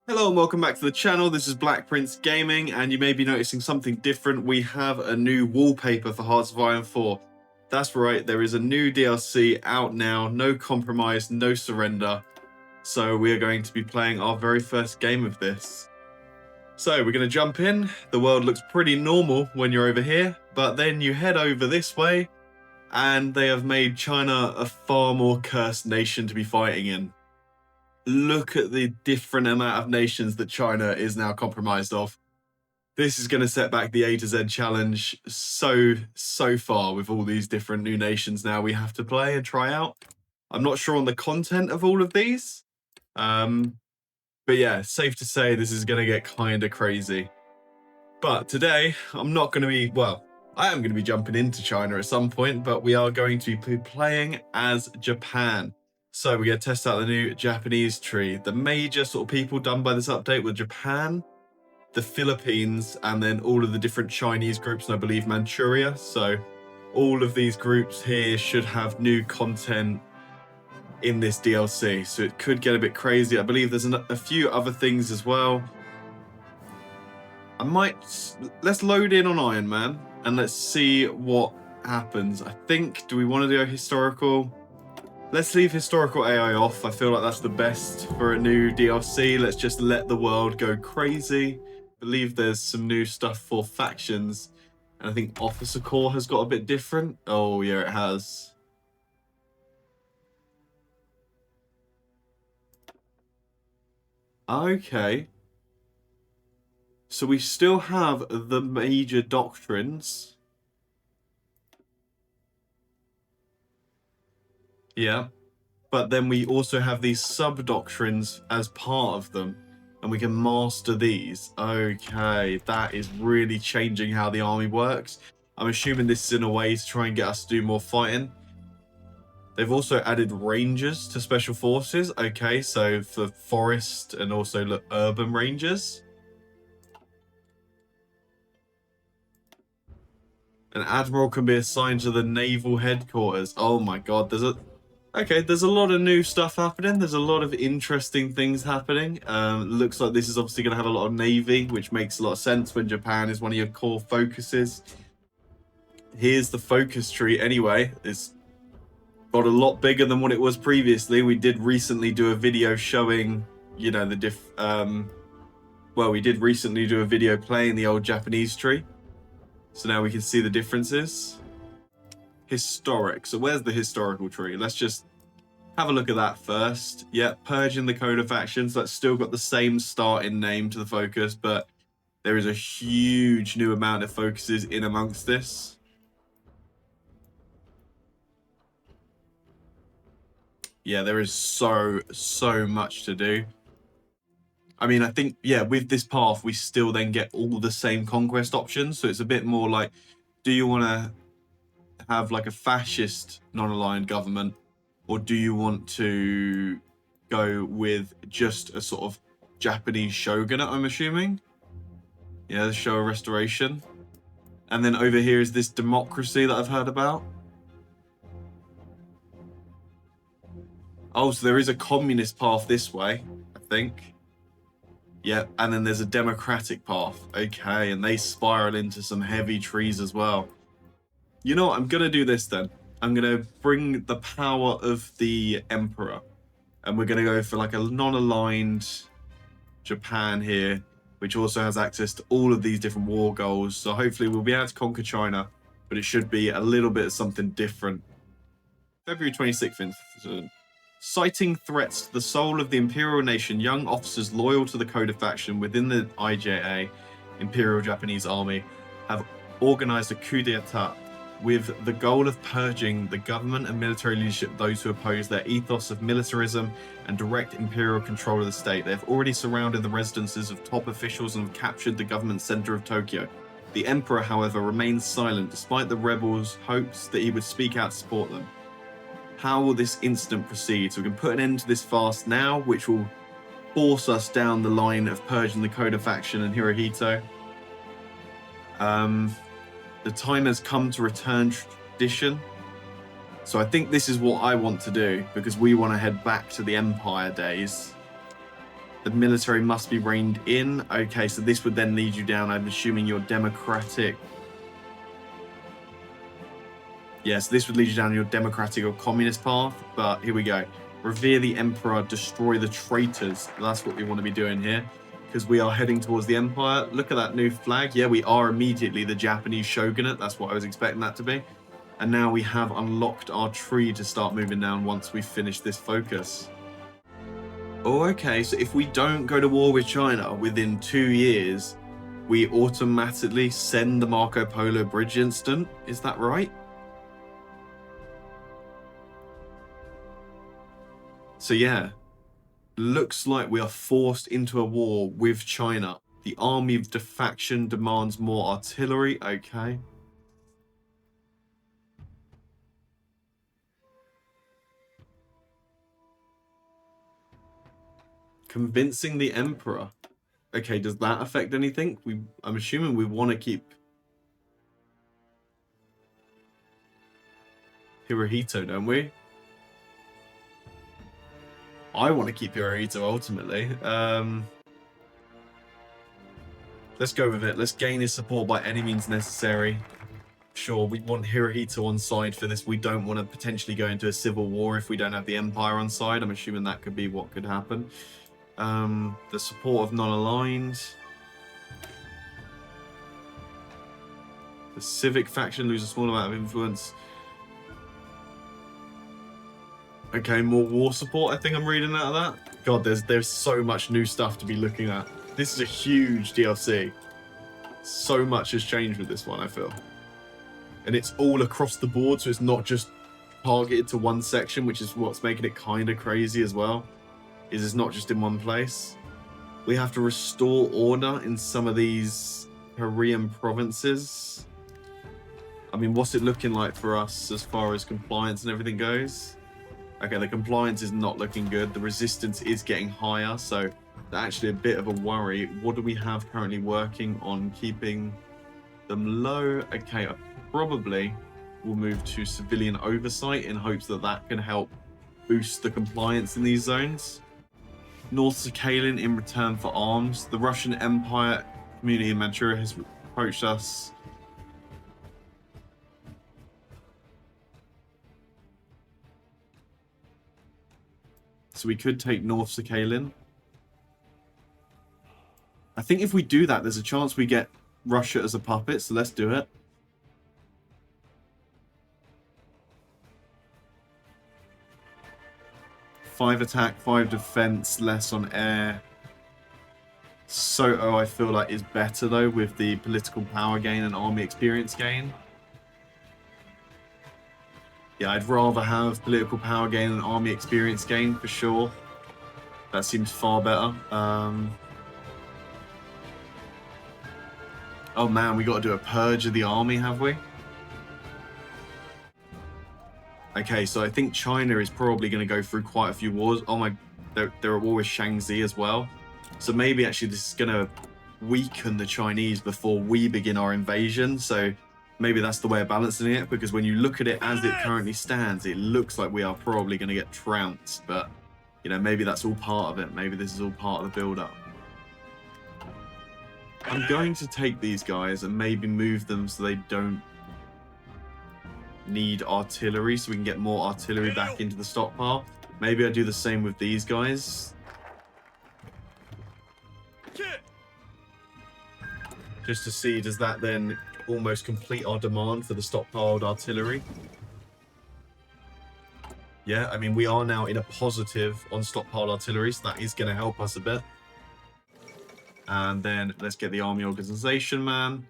Hello and welcome back to the channel. This is Black Prince Gaming, and you may be noticing something different. We have a new wallpaper for Hearts of Iron 4. That's right, there is a new DLC out now, no compromise, no surrender. So we are going to be playing our very first game of this. So we're going to jump in. The world looks pretty normal when you're over here, but then you head over this way, and they have made China a far more cursed nation to be fighting in. Look at the different amount of nations that China is now compromised of. This is going to set back the A to Z challenge so far with all these different new nations now we have to play and try out. I'm not sure on the content of all of these. But yeah, safe to say this is going to get kind of crazy. But today, I'm not going to be, well, I am going to be jumping into China at some point, but we are going to be playing as Japan. So we're going to test out the new Japanese tree. The major sort of people done by this update were Japan, the Philippines, and then all of the different Chinese groups, and I believe Manchuria. So all of these groups here should have new content in this DLC. So it could get a bit crazy. I believe there's a few other things as well. Let's load in on Iron Man and let's see what happens. I think, do we want to do a historical? Let's leave historical AI off. I feel like that's the best for a new DLC. Let's just let the world go crazy. I believe there's some new stuff for factions. And I think Officer Corps has got a bit different. Oh, yeah, it has. Okay. So we still have the major doctrines. Yeah, but then we also have these sub-doctrines as part of them, and we can master these. Okay, that is really changing how the army works. I'm assuming this is in a way to try and get us to do more fighting. They've also added rangers to special forces. Okay, so for forest and also urban rangers. An admiral can be assigned to the naval headquarters. Oh my god, there's a lot of new stuff happening. There's a lot of interesting things happening. Looks like this is obviously going to have a lot of navy, which makes a lot of sense when Japan is one of your core focuses. Here's the focus tree anyway. It's got a lot bigger than what it was previously. We did recently do a video showing, you know, we did recently do a video playing the old Japanese tree. So now we can see the differences. Historic. So where's the historical tree? Let's just have a look at that first. Yeah, purging the code of factions. That's still got the same starting name to the focus, but there is a huge new amount of focuses in amongst this. Yeah, there is so much to do. I mean, I think, yeah, with this path, we still then get all the same conquest options. So it's a bit more like, do you want to have like a fascist non-aligned government, or do you want to go with just a sort of Japanese shogunate, I'm assuming? Yeah, the Showa restoration. And then over here is this democracy that I've heard about. Oh, so there is a communist path this way, I think. Yeah, and then there's a democratic path. Okay, and they spiral into some heavy trees as well. You know what? I'm going to do this then. I'm going to bring the power of the emperor. And we're going to go for like a non-aligned Japan here, which also has access to all of these different war goals. So hopefully we'll be able to conquer China, but it should be a little bit of something different. February 26th. Citing threats to the soul of the imperial nation, young officers loyal to the code of faction within the IJA, Imperial Japanese Army, have organized a coup d'etat with the goal of purging the government and military leadership of those who oppose their ethos of militarism and direct imperial control of the state. They have already surrounded the residences of top officials and have captured the government center of Tokyo. The emperor, however, remains silent despite the rebels' hopes that he would speak out to support them. How will this incident proceed? So we can put an end to this fast now, which will force us down the line of purging the code of faction and Hirohito. The time has come to return tradition. So I think this is what I want to do, because we want to head back to the Empire days. The military must be reined in. Okay, so this would then lead you down, I'm assuming, your democratic. Yes, this would lead you down your democratic or communist path, but here we go. Revere the emperor, destroy the traitors. That's what we want to be doing here, because we are heading towards the empire. Look at that new flag. Yeah, we are immediately the Japanese shogunate. That's what I was expecting that to be. And now we have unlocked our tree to start moving down once we finish this focus. Oh, okay, so if we don't go to war with China within 2 years, we automatically send the Marco Polo Bridge instant. Is that right? So yeah, looks like we are forced into a war with China. The army of defection demands more artillery. Okay. Convincing the emperor. Okay, does that affect anything? I'm assuming we want to keep Hirohito, don't we? I want to keep Hirohito ultimately. Let's go with it. Let's gain his support by any means necessary. Sure, we want Hirohito on side for this. We don't want to potentially go into a civil war if we don't have the Empire on side. I'm assuming that could be what could happen. The support of non-aligned. The civic faction lose a small amount of influence. Okay, more war support, I think I'm reading out of that. God, there's so much new stuff to be looking at. This is a huge DLC. So much has changed with this one, I feel. And it's all across the board, so it's not just targeted to one section, which is what's making it kind of crazy as well. Is it's not just in one place. We have to restore order in some of these Korean provinces. I mean, what's it looking like for us as far as compliance and everything goes? Okay, the compliance is not looking good. The resistance is getting higher, so actually a bit of a worry. What do we have currently working on keeping them low? Okay, I probably will move to civilian oversight in hopes that that can help boost the compliance in these zones. North Sakhalin in return for arms. The Russian Empire community in Manchuria has approached us. So we could take North Sakhalin. I think if we do that, there's a chance we get Russia as a puppet, so let's do it. Five attack, 5 defense, less on air. Soto, I feel like, is better, though, with the political power gain and army experience gain. Yeah, I'd rather have political power gain and army experience gain, for sure. That seems far better. Oh, man, we got to do a purge of the army, have we? Okay, so I think China is probably going to go through quite a few wars. Oh my, they're at war with Shaanxi as well. So maybe actually this is going to weaken the Chinese before we begin our invasion. So maybe that's the way of balancing it, because when you look at it as it currently stands, it looks like we are probably going to get trounced. But, you know, maybe that's all part of it. Maybe this is all part of the build-up. I'm going to take these guys and maybe move them so they don't need artillery, so we can get more artillery back into the stockpile. Maybe I do the same with these guys. Just to see, does that then almost complete our demand for the stockpiled artillery? Yeah, I mean, we are now in a positive on stockpiled artillery, so that is going to help us a bit. And then let's get the army organization, man,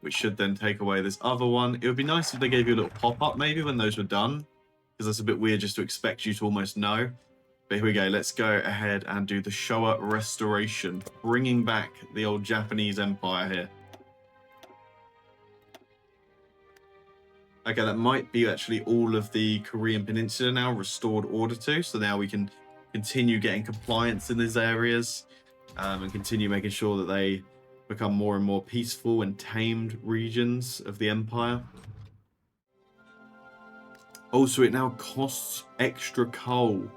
which should then take away this other one. It would be nice if they gave you a little pop-up maybe when those were done, because that's a bit weird just to expect you to almost know. But here we go. Let's go ahead and do the Showa restoration, bringing back the old Japanese Empire here. Okay, that might be actually all of the Korean Peninsula now restored order to. So now we can continue getting compliance in these areas and continue making sure that they become more and more peaceful and tamed regions of the empire. Also, it now costs extra coal.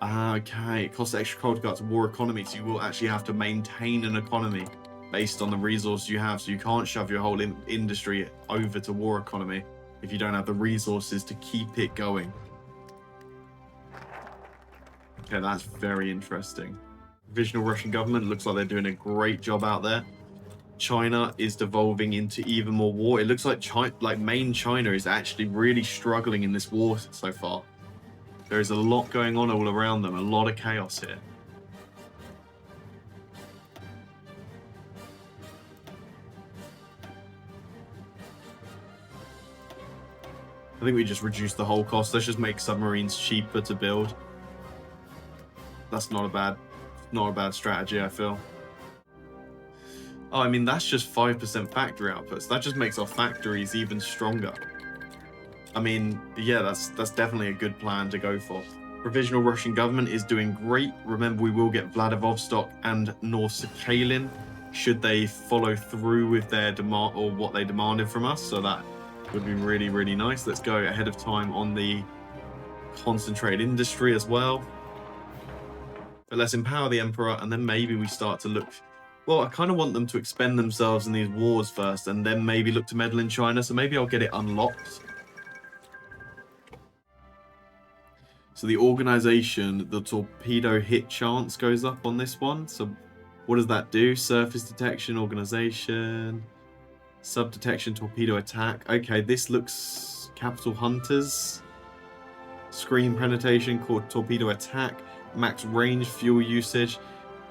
Okay, it costs extra coal to go up to war economy, so you will actually have to maintain an economy based on the resource you have. So you can't shove your whole industry over to war economy if you don't have the resources to keep it going. Okay, that's very interesting. Provisional Russian government looks like they're doing a great job out there. China is devolving into even more war. It looks like main China is actually really struggling in this war so far. There is a lot going on all around them, a lot of chaos here. I think we just reduce the whole cost. Let's just make submarines cheaper to build. That's not a bad strategy, I feel. Oh, I mean, that's just 5% factory outputs. That just makes our factories even stronger. I mean, yeah, that's definitely a good plan to go for. Provisional Russian government is doing great. Remember, we will get Vladivostok and North Sakhalin should they follow through with their demand or what they demanded from us. So that would be really, really nice. Let's go ahead of time on the concentrated industry as well. But let's empower the emperor, and then maybe we start to look. Well, I kind of want them to expend themselves in these wars first, and then maybe look to meddle in China. So maybe I'll get it unlocked. So the organization, the torpedo hit chance goes up on this one. So what does that do? Surface detection, organization, sub detection, torpedo attack. Okay, this looks capital hunters. Screen penetration, called torpedo attack, max range, fuel usage.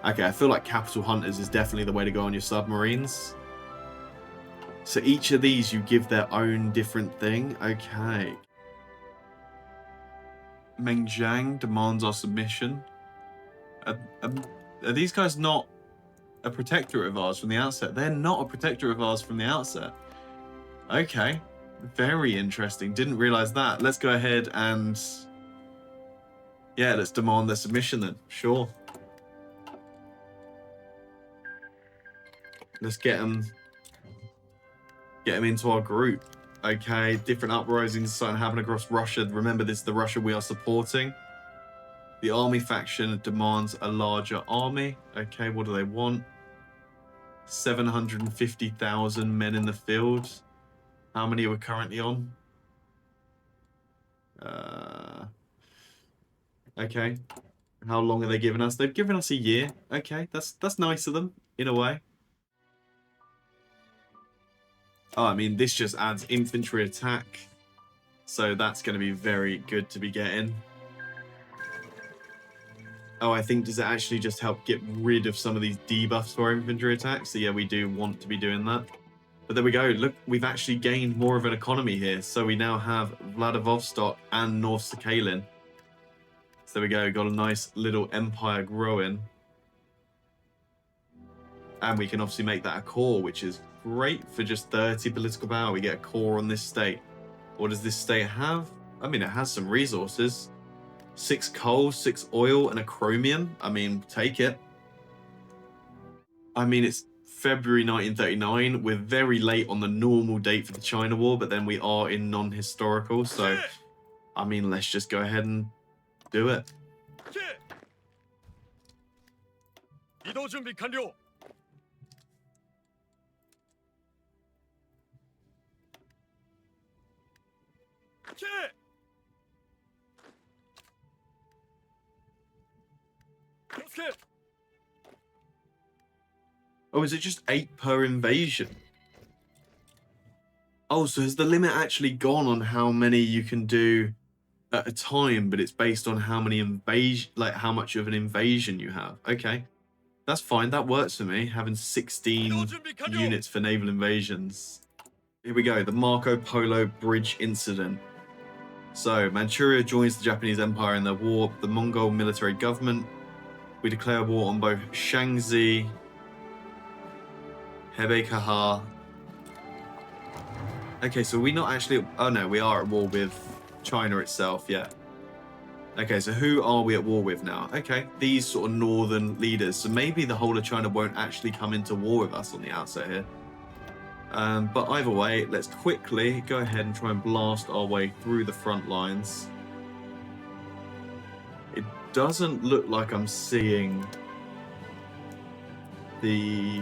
Okay, I feel like capital hunters is definitely the way to go on your submarines. So each of these you give their own different thing. Okay. Mengjiang demands our submission. Are these guys not a protectorate of ours from the outset? They're not a protectorate of ours from the outset. Okay. Very interesting. Didn't realize that. Let's go ahead and... yeah, let's demand their submission then. Sure. Let's get them into our group. Okay, different uprisings starting to happen across Russia. Remember, this is the Russia we are supporting. The army faction demands a larger army. Okay, what do they want? 750,000 men in the field. How many are we currently on? Okay. How long are they giving us? They've given us a year. Okay, that's nice of them, in a way. Oh, I mean, this just adds infantry attack. So that's going to be very good to be getting. Oh, I think, does it actually just help get rid of some of these debuffs for infantry attacks? So yeah, we do want to be doing that. But there we go. Look, we've actually gained more of an economy here. So we now have Vladivostok and North Sakhalin. So there we go. Got a nice little empire growing. And we can obviously make that a core, which is great for just 30 political power. We get a core on this state. What does this state have? I mean, it has some resources. 6 coal, 6 oil, and a chromium. I mean, take it. I mean, it's February 1939. We're very late on the normal date for the China War, but then we are in non-historical. So, I mean, let's just go ahead and do it. Oh, is it just 8 per invasion? Oh, so has the limit actually gone on how many you can do at a time, but it's based on how many invasion, like how much of an invasion you have? Okay, that's fine. That works for me, having 16 units for naval invasions. Here we go, the Marco Polo Bridge incident. So, Manchuria joins the Japanese Empire in their war. The Mongol military government. We declare war on both Shaanxi, Hebei Kahar. Okay, so we're not actually... oh no, we are at war with China itself, yeah. Okay, so who are we at war with now? Okay, these sort of northern leaders. So maybe the whole of China won't actually come into war with us on the outset here. But either way, let's quickly go ahead and try and blast our way through the front lines. doesn't look like I'm seeing the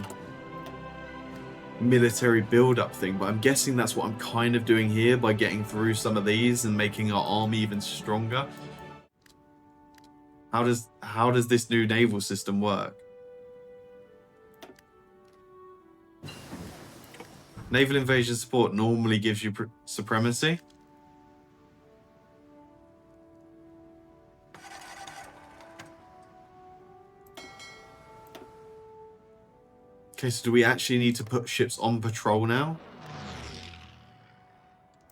military build-up thing, but I'm guessing that's what I'm kind of doing here by getting through some of these and making our army even stronger. How does this new naval system work? Naval invasion support normally gives you supremacy. Okay, so do we actually need to put ships on patrol now?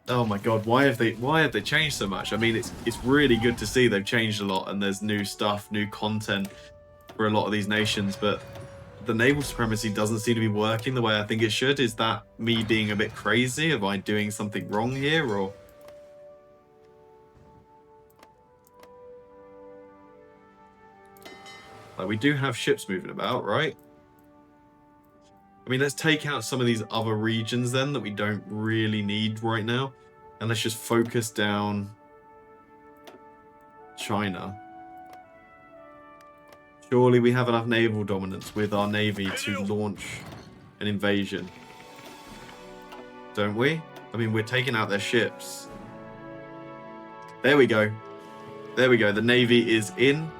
Oh my god, why have they changed so much? I mean, it's really good to see they've changed a lot and there's new stuff, new content for a lot of these nations, but the naval supremacy doesn't seem to be working the way I think it should. Is that me being a bit crazy? Am I doing something wrong here, or? Like, we do have ships moving about, right? I mean, let's take out some of these other regions then that we don't really need right now. And let's just focus down China. Surely we have enough naval dominance with our navy to launch an invasion. Don't we? I mean, we're taking out their ships. There we go. There we go. The navy is in.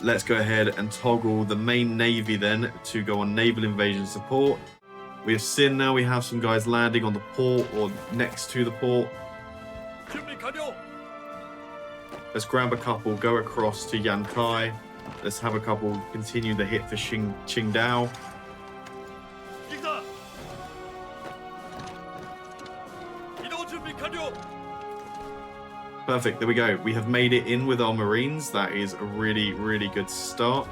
Let's go ahead and toggle the main navy then to go on naval invasion support. We have Sin now. We have some guys landing on the port or next to the port. Let's grab a couple, go across to Yankai. Let's have a couple continue the hit for Qingdao. Perfect, there we go. We have made it in with our Marines. That is a really, really good start.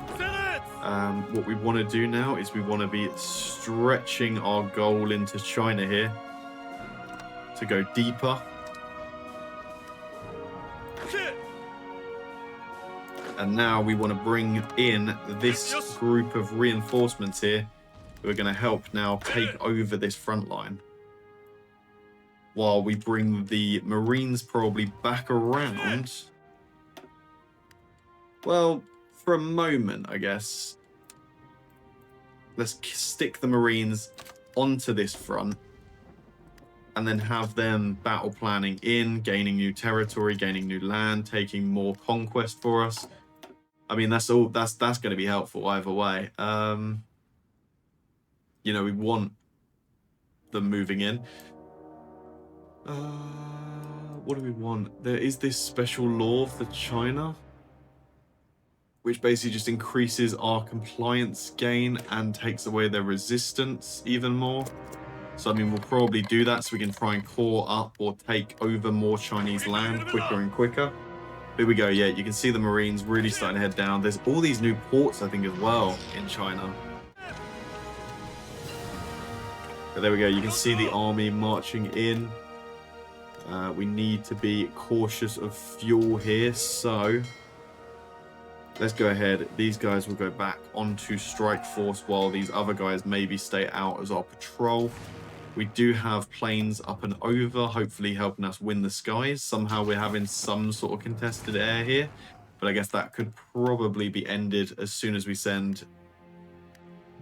What we want to do now is we want to be stretching our goal into China here to go deeper. And now we want to bring in this group of reinforcements here who are going to help now take over this front line. While we bring the Marines probably back around. Well, for a moment, I guess. Let's stick the Marines onto this front. And then have them battle planning in, gaining new territory, gaining new land, taking more conquest for us. I mean, that's going to be helpful either way. You know, we want them moving in. What do we want? There is this special law for China, which basically just increases our compliance gain and takes away their resistance even more. So, I mean, we'll probably do that so we can try and core up or take over more Chinese land quicker and quicker. Here we go. Yeah, you can see the Marines really starting to head down. There's all these new ports, I think, as well in China. But there we go. You can see the army marching in. We need to be cautious of fuel here, so let's go ahead. These guys will go back onto strike force while these other guys maybe stay out as our patrol. We do have planes up and over, hopefully helping us win the skies. Somehow we're having some sort of contested air here, but I guess that could probably be ended as soon as we send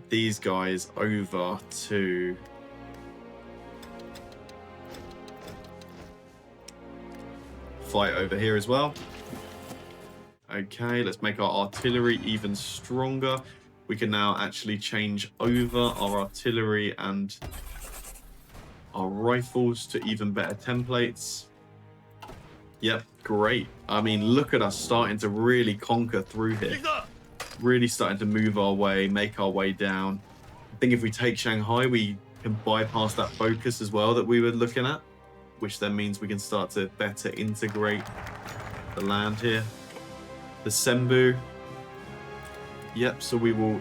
these guys over to fight over here as well. Okay, let's make our artillery even stronger. We can now actually change over our artillery and our rifles to even better templates. Yep, great. I mean, look at us starting to really conquer through here. Really starting to move our way, make our way down. I think if we take Shanghai, we can bypass that focus as well that we were looking at, which then means we can start to better integrate the land here. The Senbu. Yep, so we will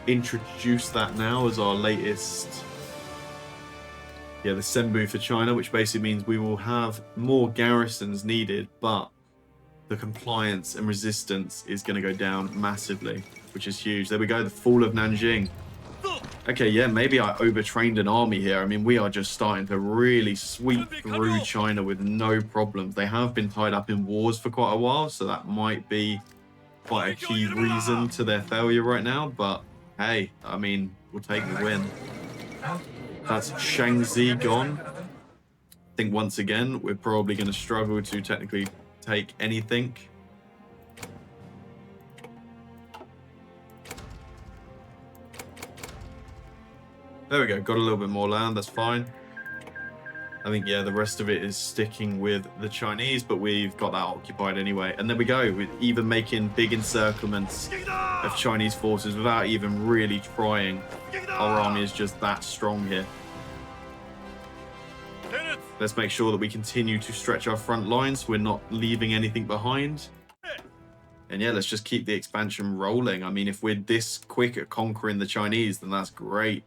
introduce that now as our latest. Yeah, the Senbu for China, which basically means we will have more garrisons needed, but the compliance and resistance is going to go down massively, which is huge. There we go, the fall of Nanjing. Okay, yeah, maybe I overtrained an army here. I mean, we are just starting to really sweep through China with no problems. They have been tied up in wars for quite a while, so that might be quite a key reason to their failure right now. But hey, I mean, we'll take the win. That's Shaanxi gone. I think once again, we're probably going to struggle to technically take anything. There we go, got a little bit more land, that's fine. I think, yeah, the rest of it is sticking with the Chinese, but we've got that occupied anyway. And there we go, we're even making big encirclements of Chinese forces without even really trying. Our army is just that strong here. Let's make sure that we continue to stretch our front lines. We're not leaving anything behind. And yeah, let's just keep the expansion rolling. I mean, if we're this quick at conquering the Chinese, then that's great.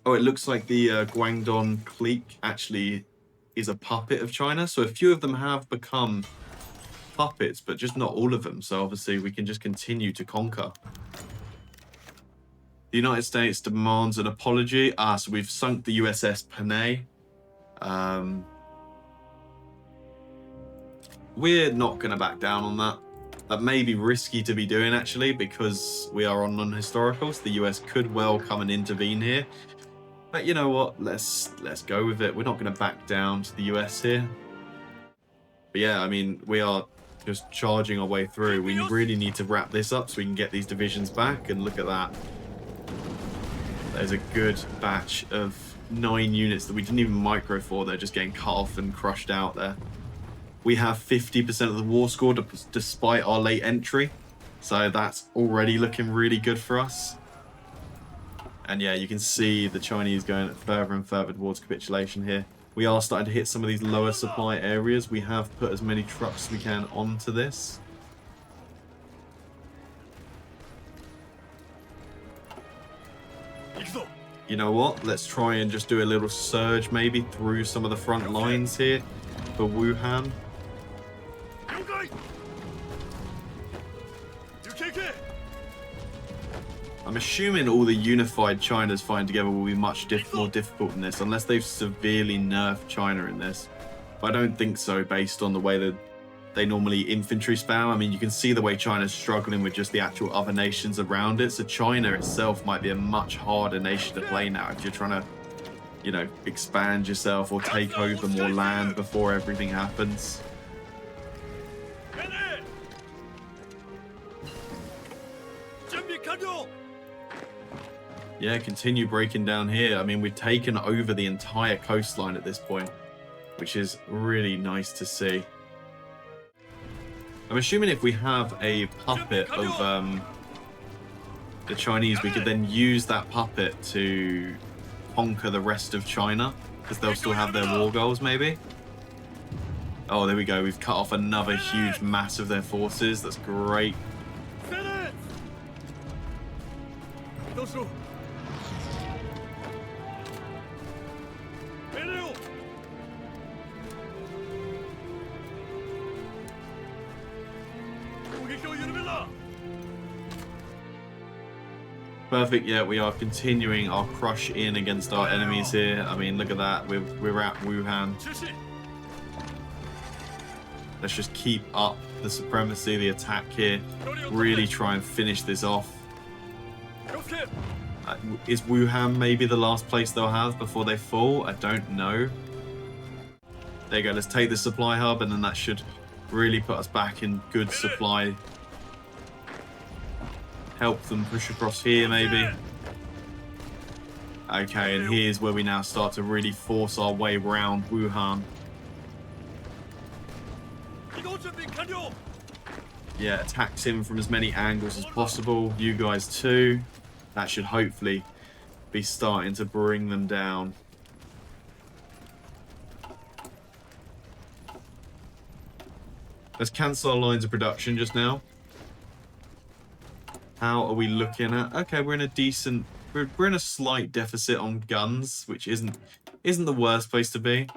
Oh, it looks like the Guangdong clique actually is a puppet of China. So a few of them have become puppets, but just not all of them. So obviously we can just continue to conquer. The United States demands an apology. So we've sunk the USS Panay. We're not going to back down on that. That may be risky to be doing, actually, because we are on non-historicals. The US could well come and intervene here. But you know what? Let's go with it. We're not going to back down to the US here. But yeah, I mean, we are just charging our way through. We really need to wrap this up so we can get these divisions back. And look at that. There's a good batch of 9 units that we didn't even micro for. They're just getting cut off and crushed out there. We have 50% of the war score despite our late entry. So that's already looking really good for us. And yeah, you can see the Chinese going further and further towards capitulation here. We are starting to hit some of these lower supply areas. We have put as many trucks as we can onto this. You know what? Let's try and just do a little surge maybe through some of the front lines here for Wuhan. I'm assuming all the unified China's fighting together will be much more difficult in this, unless they've severely nerfed China in this. But I don't think so, based on the way that they normally infantry spam. I mean, you can see the way China's struggling with just the actual other nations around it. So China itself might be a much harder nation to play now if you're trying to, you know, expand yourself or take over more land before everything happens. Yeah, continue breaking down here. I mean, we've taken over the entire coastline at this point, which is really nice to see. I'm assuming if we have a puppet of the Chinese, we could then use that puppet to conquer the rest of China, because they'll still have their war goals, maybe. Oh, there we go. We've cut off another huge mass of their forces. That's great. Perfect. Yeah, we are continuing our crush in against our enemies here. I mean, look at that. We're at Wuhan. Let's just keep up the supremacy, the attack here. Really try and finish this off. Is Wuhan maybe the last place they'll have before they fall? I don't know. There you go. Let's take the supply hub, and then that should really put us back in good supply. Help them push across here, maybe. Okay, and here's where we now start to really force our way around Wuhan. Yeah, attacks him from as many angles as possible. You guys too. That should hopefully be starting to bring them down. Let's cancel our lines of production just now. How are we looking at? Okay, we're in a decent... We're in a slight deficit on guns, which isn't the worst place to be.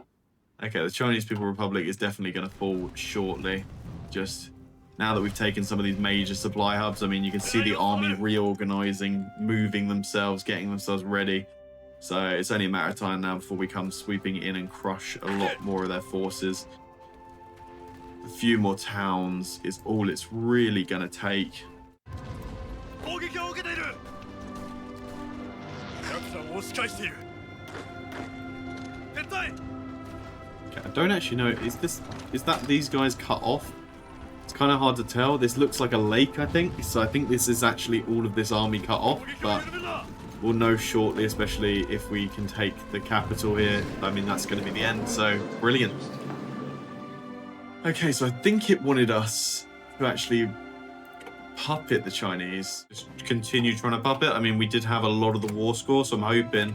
Okay, the Chinese People's Republic is definitely going to fall shortly. Just now that we've taken some of these major supply hubs, I mean, you can see the army reorganizing, moving themselves, getting themselves ready. So it's only a matter of time now before we come sweeping in and crush a lot more of their forces. A few more towns is all it's really going to take. Okay, I don't actually know, is that these guys cut off? It's kind of hard to tell. This looks like a lake, I think. So I think this is actually all of this army cut off, but we'll know shortly, especially if we can take the capital here. I mean, that's going to be the end, so brilliant. Okay, so I think it wanted us to actually puppet the Chinese. Just continue trying to puppet. I mean, we did have a lot of the war score, so I'm hoping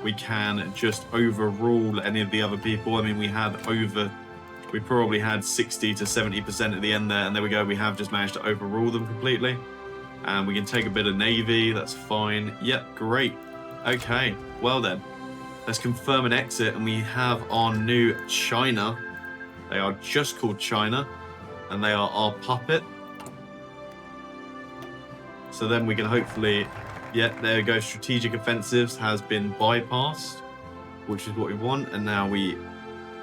we can just overrule any of the other people. I mean, we probably had 60 to 70% at the end there, and there we go. We have just managed to overrule them completely. And we can take a bit of navy, that's fine. Yep, great. Okay, well then, let's confirm an exit, and we have our new China. They are just called China, and they are our puppet. So then we can hopefully, yeah, there we go. Strategic offensives has been bypassed, which is what we want. And now we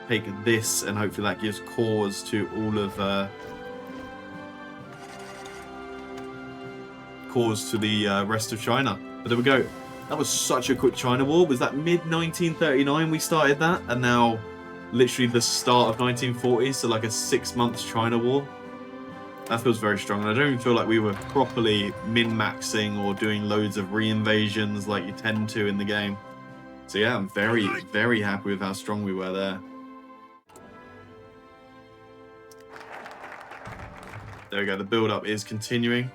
take this, and hopefully that gives cause to all of the rest of China. But there we go. That was such a quick China war. Was that mid 1939 we started that, and now literally the start of 1940, so like a 6 months China war. That feels very strong, and I don't even feel like we were properly min-maxing or doing loads of re-invasions like you tend to in the game. So yeah, I'm very, very happy with how strong we were there. There we go, the build-up is continuing.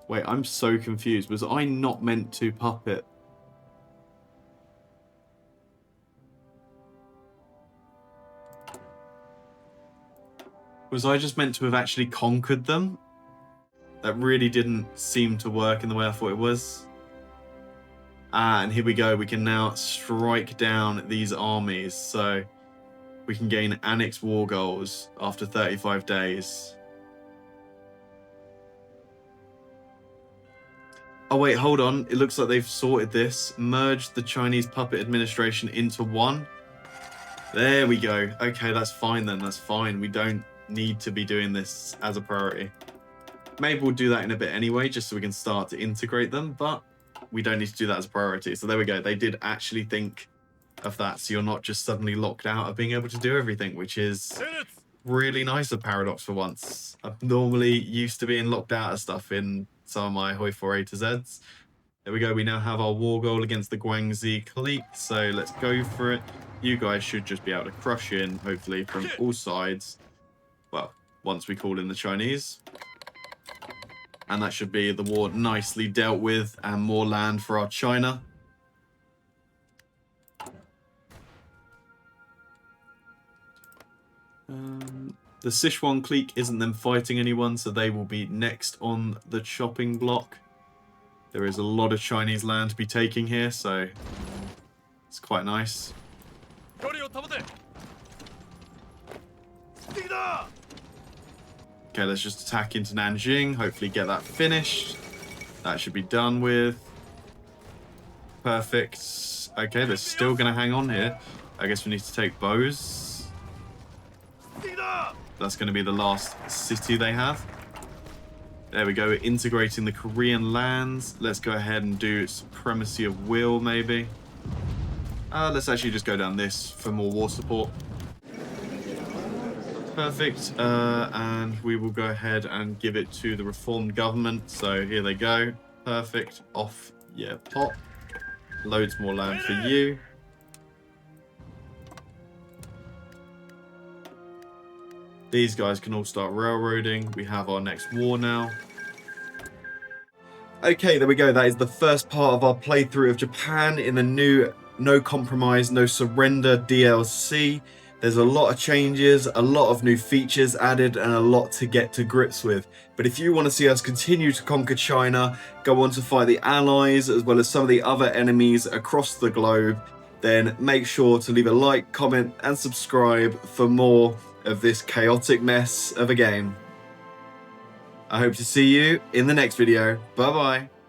Wait, I'm so confused. Was I not meant to puppet? Was I just meant to have actually conquered them? That really didn't seem to work in the way I thought it was. Ah, and here we go. We can now strike down these armies. So we can gain annex war goals after 35 days. Oh wait, hold on. It looks like they've sorted this. Merged the Chinese puppet administration into one. There we go. Okay, that's fine then. That's fine. We don't need to be doing this as a priority. Maybe we'll do that in a bit anyway, just so we can start to integrate them, but we don't need to do that as a priority. So there we go. They did actually think of that, so you're not just suddenly locked out of being able to do everything, which is really nice of Paradox for once. I'm normally used to being locked out of stuff in some of my HOI4 A to Zs. There we go. We now have our war goal against the Guangxi clique, so let's go for it. You guys should just be able to crush in, hopefully, from all sides. Well, once we call in the Chinese. And that should be the war nicely dealt with, and more land for our China. The Sichuan clique isn't them fighting anyone, so they will be next on the chopping block. There is a lot of Chinese land to be taking here, so it's quite nice. Okay, let's just attack into Nanjing. Hopefully get that finished. That should be done with. Perfect. Okay, they're still going to hang on here. I guess we need to take bows. That's going to be the last city they have. There we go, integrating the Korean lands. Let's go ahead and do supremacy of will, maybe. Let's actually just go down this for more war support. Perfect, and we will go ahead and give it to the reformed government. So here they go. Perfect. Off, yeah, pop. Loads more land for you. These guys can all start railroading. We have our next war now. Okay, there we go. That is the first part of our playthrough of Japan in the new No Compromise, No Surrender DLC. There's a lot of changes, a lot of new features added, and a lot to get to grips with. But if you want to see us continue to conquer China, go on to fight the Allies, as well as some of the other enemies across the globe, then make sure to leave a like, comment, and subscribe for more of this chaotic mess of a game. I hope to see you in the next video. Bye bye.